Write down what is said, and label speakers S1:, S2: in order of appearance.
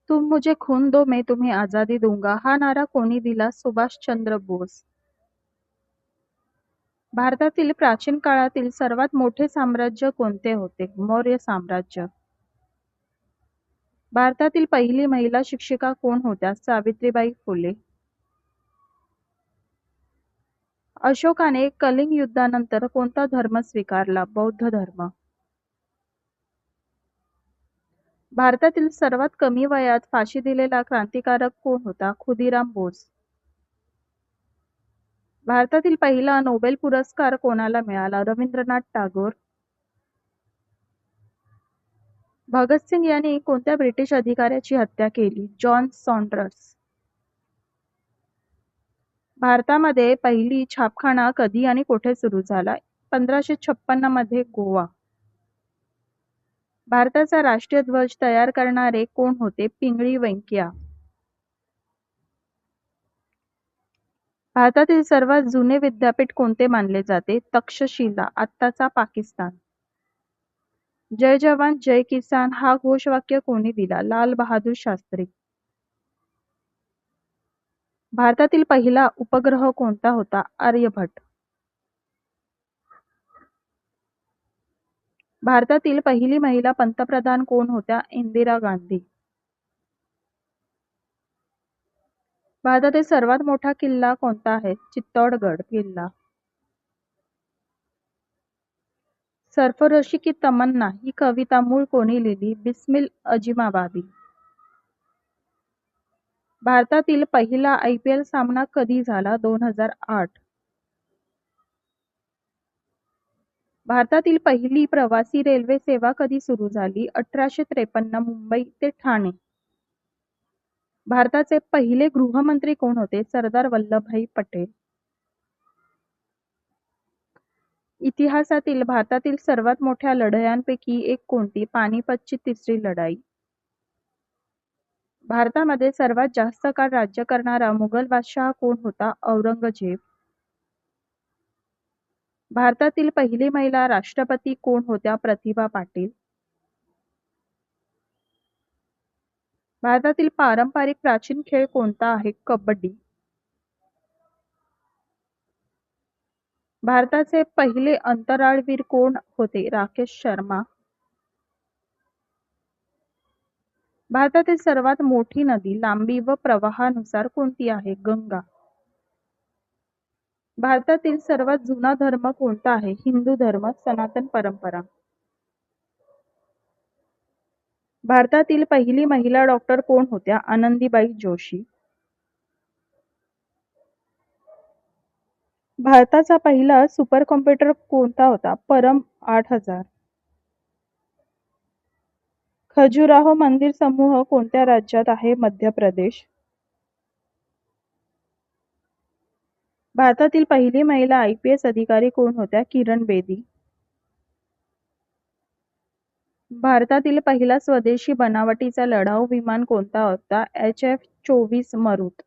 S1: तुम मुझे खून दो मैं तुम्हें आजादी दूंगा हा नारा कोणी दिला? सुभाषचंद्र बोस. भारतातील प्राचीन काळातील सर्वात मोठे साम्राज्य कोणते होते? मौर्य साम्राज्य. भारतातील पहिली महिला शिक्षिका कोण होत्या? सावित्रीबाई फुले. अशोकाने कलिंग युद्धानंतर कोणता धर्म स्वीकारला? बौद्ध धर्म. भारतातील सर्वात कमी वयात फाशी दिलेला क्रांतिकारक कोण होता? खुदीराम बोस. भारतातील पहिला नोबेल पुरस्कार कोणाला मिळाला? रवींद्रनाथ टागोर. भगतसिंग यांनी कोणत्या ब्रिटिश अधिकाऱ्याची हत्या केली? John Saunders. भारतामध्ये पहिली छापखाना कधी आणि कोठे सुरू झाला? 1556 मध्ये गोवा. भारताचा राष्ट्रीय ध्वज तयार करणारे कोण होते? पिंगळी व्यंकय्या. भारतातील सर्वात जुने विद्यापीठ कोणते मानले जाते? तक्षशिला, आत्ताचा पाकिस्तान. जय जवान जय किसान हा घोषवाक्य कोणी दिला? लाल बहादूर शास्त्री. भारतातील पहिला उपग्रह कोणता होता? आर्यभट्ट. भारतातील पहिली महिला पंतप्रधान कोण होत्या? इंदिरा गांधी. भारतातील सर्वात मोठा किल्ला कोणता आहे? चित्तोडगड किल्ला. सरफरोशी की तमन्ना ही कविता मूळ कोणी लिहिली? बिस्मिल अजिमाबादी. भारतातील पहिला IPL सामना कधी झाला? 2008. भारतातील पहिली प्रवासी रेल्वे सेवा कधी सुरू झाली? 1853 मुंबई ते ठाणे. भारताचे पहिले गृहमंत्री कोण होते? सरदार वल्लभभाई पटेल. इतिहासातील भारतातील सर्वात मोठ्या लढायांपैकी एक कोणती? पानिपतची तिसरी लढाई. भारतामध्ये सर्वात जास्त काळ राज्य करणारा मुघल बादशहा कोण होता? औरंगजेब. भारतातील पहिली महिला राष्ट्रपती कोण होत्या? प्रतिभा पाटील. भारतातील पारंपरिक प्राचीन खेळ कोणता आहे? कबड्डी. भारताचे पहिले अंतराळवीर कोण होते? राकेश शर्मा. भारतातील सर्वात मोठी नदी लांबी व प्रवाहानुसार कोणती आहे? गंगा. भारतातील सर्वात जुना धर्म कोणता आहे? हिंदू धर्म, सनातन परंपरा. भारतातील पहिली महिला डॉक्टर कोण होत्या? आनंदीबाई जोशी. भारताचा पहिला सुपर कॉम्प्युटर कोणता होता? परम 8000. खजुराहो मंदिर समूह कोणत्या राज्यात आहे? मध्य प्रदेश. भारतातील पहिली महिला IPS अधिकारी कोण होत्या? किरण बेदी. भारतातील पहिला स्वदेशी बनावटीचा लढाऊ विमान कोणता होता? HF-24 मरुत.